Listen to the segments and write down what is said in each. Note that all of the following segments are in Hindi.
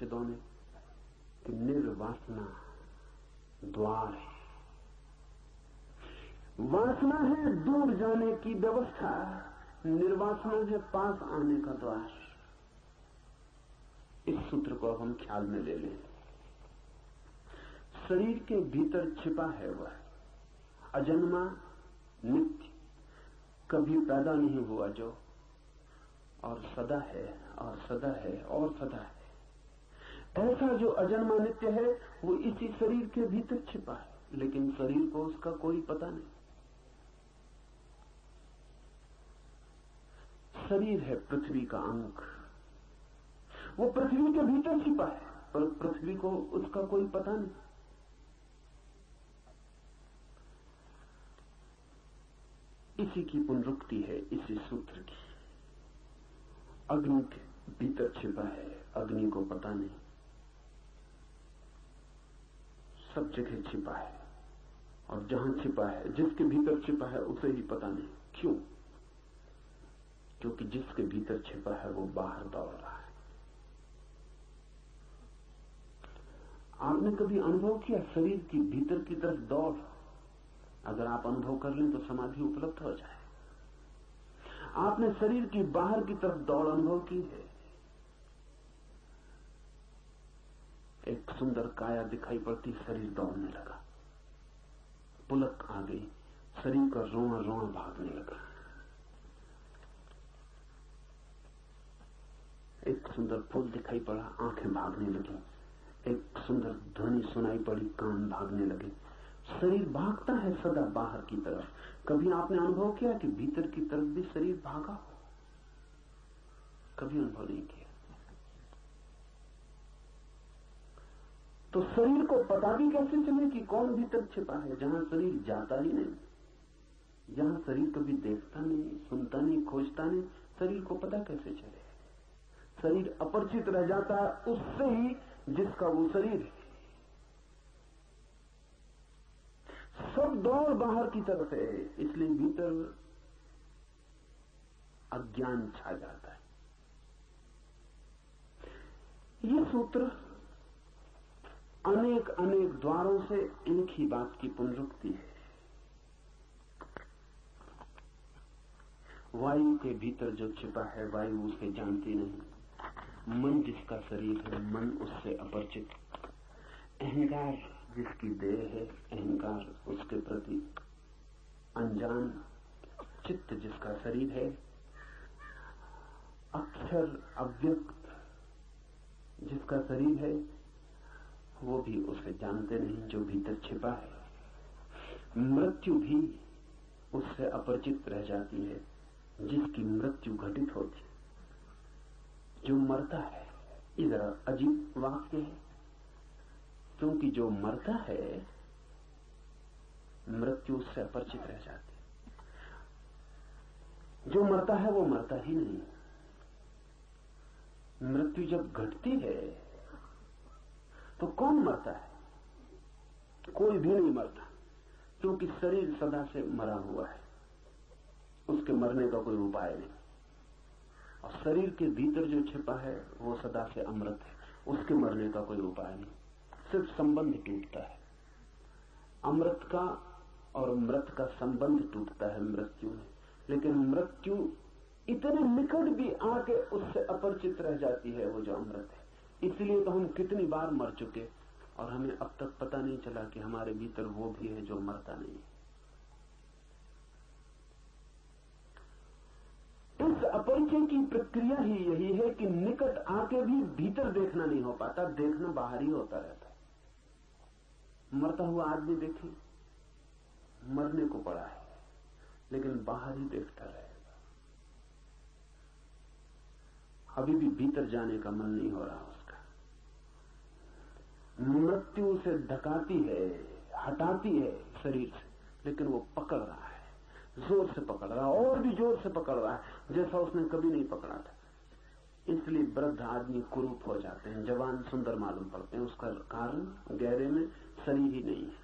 उपनिषदों ने कि निर्वासना द्वार है। वासना है दूर जाने की व्यवस्था, निर्वासना है पास आने का द्वार। इस सूत्र को अब हम ख्याल में ले लें। शरीर के भीतर छिपा है वह अजन्मा नित्य, कभी पैदा नहीं हुआ जो, और सदा है और सदा है और सदा है। ऐसा जो अजन्मा नित्य है वो इसी शरीर के भीतर छिपा है, लेकिन शरीर को उसका कोई पता नहीं। शरीर है पृथ्वी का अंग, वो पृथ्वी के भीतर छिपा है, पर पृथ्वी को उसका कोई पता नहीं। इसी की पुनरुक्ति है इसी सूत्र की। अग्नि के भीतर छिपा है, अग्नि को पता नहीं, सब जगह छिपा है, और जहां छिपा है, जिसके भीतर छिपा है उसे ही पता नहीं। क्यों? क्योंकि जिसके भीतर छिपा है वो बाहर दौड़ रहा है। आपने कभी अनुभव किया शरीर की भीतर की तरफ दौड़? अगर आप अनुभव कर लें तो समाधि उपलब्ध हो जाए। आपने शरीर की बाहर की तरफ दौड़ अनुभव की है? एक सुंदर काया दिखाई पड़ती, शरीर दौड़ने लगा, पुलक आ गई, शरीर का रोआ रोआ भागने लगा। एक सुंदर फूल दिखाई पड़ा, आंखें भागने लगी। एक सुंदर ध्वनि सुनाई पड़ी, कान भागने लगे। शरीर भागता है सदा बाहर की तरफ। कभी आपने अनुभव किया कि भीतर की तरफ भी शरीर भागा? कभी अनुभव नहीं किया। तो शरीर को पता भी कैसे चले कि कौन भीतर छिपा है, जहां शरीर जाता ही नहीं, जहां शरीर कभी देखता नहीं, सुनता नहीं, खोजता नहीं, शरीर को पता कैसे चले? शरीर अपरिचित रह जाता है उससे ही जिसका वो शरीर है। सब दौड़ बाहर की तरफ है, इसलिए भीतर अज्ञान छा जाता है। ये सूत्र अनेक अनेक द्वारों से एक ही बात की पुनरुक्ति है। वायु के भीतर जो छिपा है वायु उसे जानती नहीं। मन जिसका शरीर है मन उससे अपरिचित। अहंकार जिसकी देह है अहंकार उसके प्रति अनजान। चित्त जिसका शरीर है, अक्षर अव्यक्त जिसका शरीर है, वो भी उसे जानते नहीं जो भीतर छिपा है। मृत्यु भी उससे अपरिचित रह जाती है जिसकी मृत्यु घटित होती है। जो मरता है, इधर अजीब वाक्य है, क्योंकि जो मरता है मृत्यु उससे अपरिचित रह जाती है। जो मरता है वो मरता ही नहीं। मृत्यु जब घटती है तो कौन मरता है? कोई भी नहीं मरता, क्योंकि शरीर सदा से मरा हुआ है, उसके मरने का कोई उपाय नहीं। और शरीर के भीतर जो छिपा है वो सदा से अमृत है, उसके मरने का कोई उपाय नहीं। सिर्फ संबंध टूटता है अमृत का, और मृत का संबंध टूटता है मृत्यु में। लेकिन मृत्यु इतने निकट भी आके उससे अपरिचित रह जाती है वो जो अमृत है। इसलिए तो हम कितनी बार मर चुके और हमें अब तक पता नहीं चला कि हमारे भीतर वो भी है जो मरता नहीं है। इस अपरिचय की प्रक्रिया ही यही है कि निकट आके भी भीतर देखना नहीं हो पाता, देखना बाहर ही होता रहता है। मरता हुआ आदमी देखे, मरने को पड़ा है लेकिन बाहर ही देखता रहेगा। अभी भी भीतर जाने का मन नहीं हो रहा उसका। मृत्यु उसे ढकाती है, हटाती है शरीर से, लेकिन वो पकड़ रहा है, जोर से पकड़ रहा है, और भी जोर से पकड़ रहा है जैसा उसने कभी नहीं पकड़ा था। इसलिए वृद्ध आदमी कुरूप हो जाते हैं, जवान सुंदर मालूम पड़ते हैं। उसका कारण गहरे में शरीर ही नहीं है।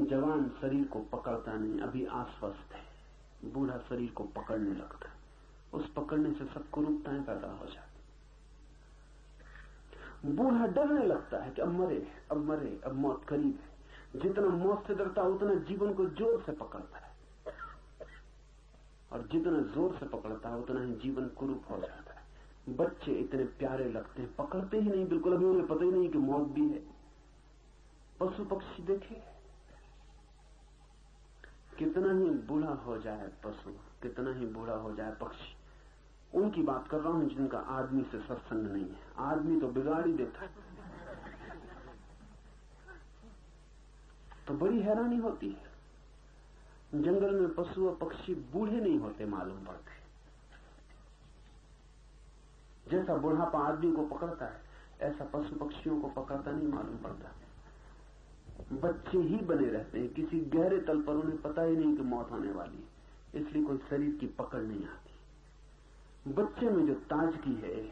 जवान शरीर को पकड़ता नहीं, अभी आश्वस्त है। बूढ़ा शरीर को पकड़ने लगता है, उस पकड़ने से सब कुरूपताएं पैदा हो जाती। बूढ़ा डरने लगता है कि अब मरे, अब मरे, अब मौत करीब है। जितना मौत से डरता है उतना जीवन को जोर से पकड़ता है, और जितना जोर से पकड़ता है उतना ही जीवन कुरूप हो जाता है। बच्चे इतने प्यारे लगते हैं, पकड़ते ही नहीं बिल्कुल, अभी उन्हें पता ही नहीं कि मौत भी है। पशु पक्षी देखे, कितना ही बूढ़ा हो जाए पशु, कितना ही बूढ़ा हो जाए पक्षी, उनकी बात कर रहा हूं जिनका आदमी से सत्संग नहीं है। आदमी तो बिगाड़ ही देता है। तो बड़ी हैरानी होती है, जंगल में पशु और पक्षी बूढ़े नहीं होते मालूम पड़ते। जैसा बुढ़ापा आदमी को पकड़ता है ऐसा पशु पक्षियों को पकड़ता नहीं मालूम पड़ता। बच्चे ही बने रहते हैं, किसी गहरे तल पर उन्हें पता ही नहीं कि मौत होने वाली है, इसलिए कोई शरीर की पकड़ नहीं आती। बच्चे में जो ताजगी है,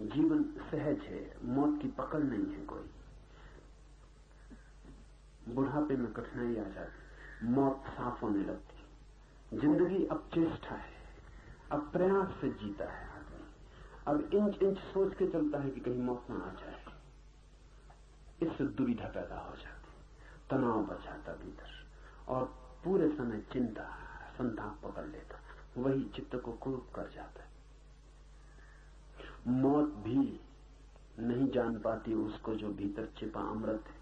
जीवन सहज है, मौत की पकड़ नहीं है कोई। बुढ़ापे में कठिनाई आ जाती, मौत साफ होने लगती। जिंदगी अब चेष्टा है, अब प्रयास से जीता है आदमी, अब इंच इंच सोच के चलता है कि कहीं मौत ना आ जाए। इससे दुविधा पैदा हो जाती, तनाव बचाता भीतर, और पूरे समय चिंता संताप पकड़ लेता, वही चित्त को कुरूप कर जाता है। मौत भी नहीं जान पाती उसको जो भीतर छिपा अमृत है।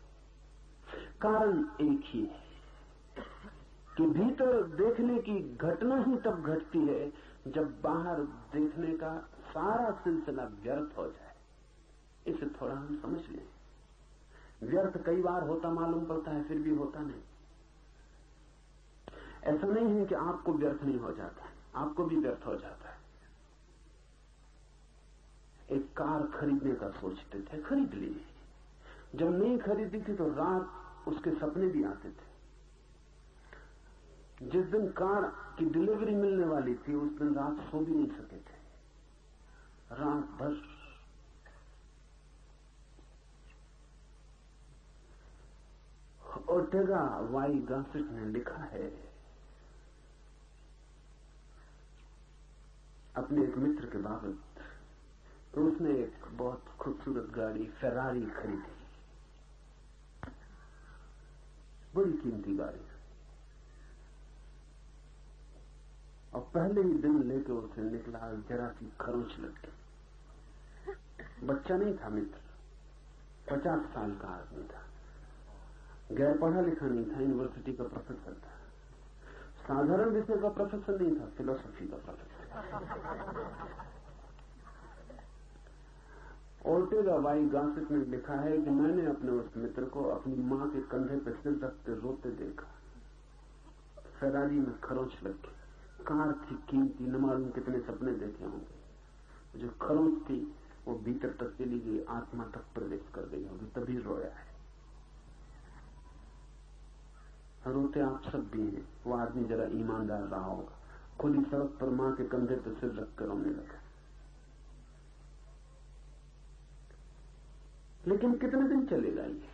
कारण एक ही है कि भीतर देखने की घटना ही तब घटती है जब बाहर देखने का सारा सिलसिला व्यर्थ हो जाए। इसे थोड़ा हम समझ लें। व्यर्थ कई बार होता मालूम पड़ता है, फिर भी होता नहीं। ऐसा नहीं है कि आपको व्यर्थ नहीं हो जाता है, आपको भी व्यर्थ हो जाता है। एक कार खरीदने का सोचते थे, खरीद ली। जब नहीं खरीदी थी तो रात उसके सपने भी आते थे। जिस दिन कार की डिलीवरी मिलने वाली थी उस दिन रात सो भी नहीं सके थे, रात भर। ओर्टेगा वाई गासेट ने लिखा है, अपने एक मित्र के बाबत, तो उसने एक बहुत खूबसूरत गाड़ी फेरारी खरीदी, बड़ी कीमती गाड़ी, और पहले ही दिन लेके उसे निकला, जरा सी खरोंच लग गई। बच्चा नहीं था मित्र, 50 साल का आदमी था, गैर पढ़ा लिखा नहीं था, यूनिवर्सिटी का प्रोफेसर था। साधारण विषय का प्रोफेसर नहीं था, फिलोसफी का प्रोफेसर। ओर्टेगा वाई गासेट ने लिखा है कि मैंने अपने उस मित्र को अपनी मां के कंधे पर सिर रख के रोते देखा। फेरारी में खरोंच लग गई, कार थी कीमती, न मालूम कितने सपने देखे होंगे। जो खरोंच थी वो भीतर तक चली गई, आत्मा तक प्रवेश कर गई होगी, तभी रोया है। रोते आप सब भी हैं। वो आदमी जरा ईमानदार रहा होगा, खुली सड़क पर मां के कंधे पर सिर रखकर रोने लगा। लेकिन कितने दिन चलेगा ये?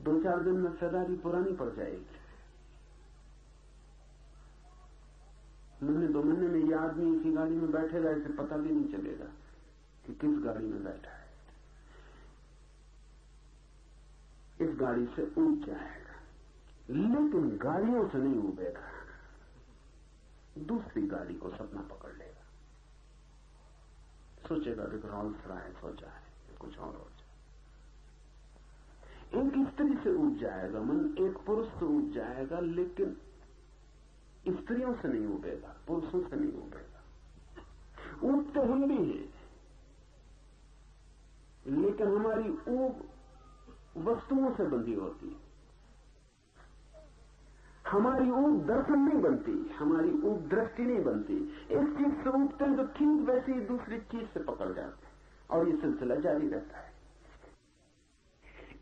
2-4 दिन में फेरारी पुरानी पड़ जाएगी। महीने 2 महीने में ये आदमी इसी गाड़ी में बैठेगा, इसे पता भी नहीं चलेगा कि किस गाड़ी में बैठा है। इस गाड़ी से ऊब जाएगा, लेकिन गाड़ियों से नहीं उबेगा, दूसरी गाड़ी को सपना पकड़ लेगा। सोचेगा कि रॉल्स रॉयस हो जाए, कुछ और हो जाए। एक स्त्री से उब जाएगा मन, एक पुरुष से उब जाएगा, लेकिन स्त्रियों से नहीं उबेगा, पुरुषों से नहीं उबेगा। ऊब तो हम भी हैं, लेकिन हमारी ऊब वस्तुओं से बंधी होती है। हमारी ऊब दर्शन नहीं बनती, हमारी ऊब दृष्टि नहीं बनती। एक चीज से ऊबते हैं तो ठीक वैसे ही दूसरी चीज से पकड़ जाते हैं, और ये सिलसिला जारी रहता है।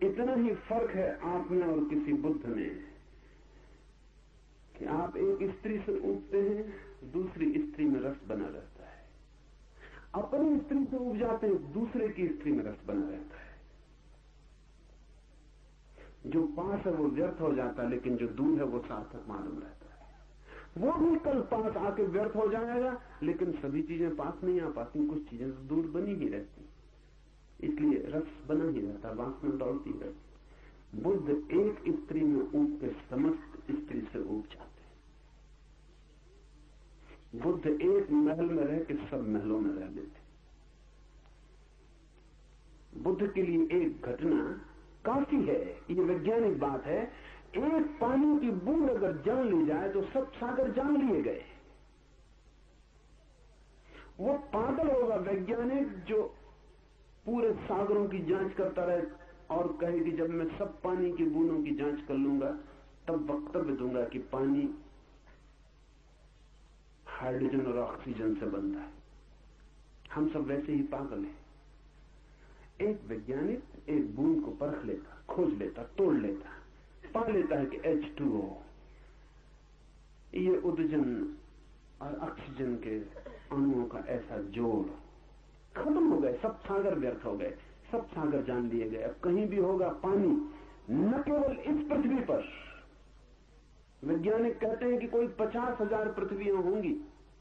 इतना ही फर्क है आप में और किसी बुद्ध में कि आप एक स्त्री से ऊबते हैं, दूसरी स्त्री में रस बना रहता है। अपनी स्त्री से ऊब जाते हैं, दूसरे की स्त्री में रस बना रहता है। जो पास है वो व्यर्थ हो जाता है, लेकिन जो दूर है वो सार्थक मालूम रहता है। वो भी कल पास आके व्यर्थ हो जाएगा, लेकिन सभी चीजें पास नहीं आ पाती, कुछ चीजें दूर बनी ही रहती। इसलिए रस बना ही रहता, वासना दौड़ती रहती। बुद्ध एक स्त्री में ऊब के समस्त स्त्री से ऊब जाते। बुद्ध एक महल में रह के सब महलों में रह लेते। बुद्ध के लिए एक घटना काफी है, ये वैज्ञानिक बात है। एक पानी की बूंद अगर जान ली जाए तो सब सागर जान लिए गए। वो पागल होगा वैज्ञानिक जो पूरे सागरों की जांच करता रहे और कहे कि जब मैं सब पानी की बूंदों की जांच कर लूंगा तब वक्तव्य दूंगा कि पानी हाइड्रोजन और ऑक्सीजन से बनता है। हम सब वैसे ही पागल हैं। एक वैज्ञानिक एक बूंद को परख लेता, खोज लेता, तोड़ लेता, पा लेता है कि H2O ये उदजन और ऑक्सीजन के अणुओं का ऐसा जोड़। खत्म हो गए, सब सागर व्यर्थ हो गए, सब सागर जान लिए गए। अब कहीं भी होगा पानी, न केवल इस पृथ्वी पर। वैज्ञानिक कहते हैं कि कोई 50,000 पृथ्वियां होंगी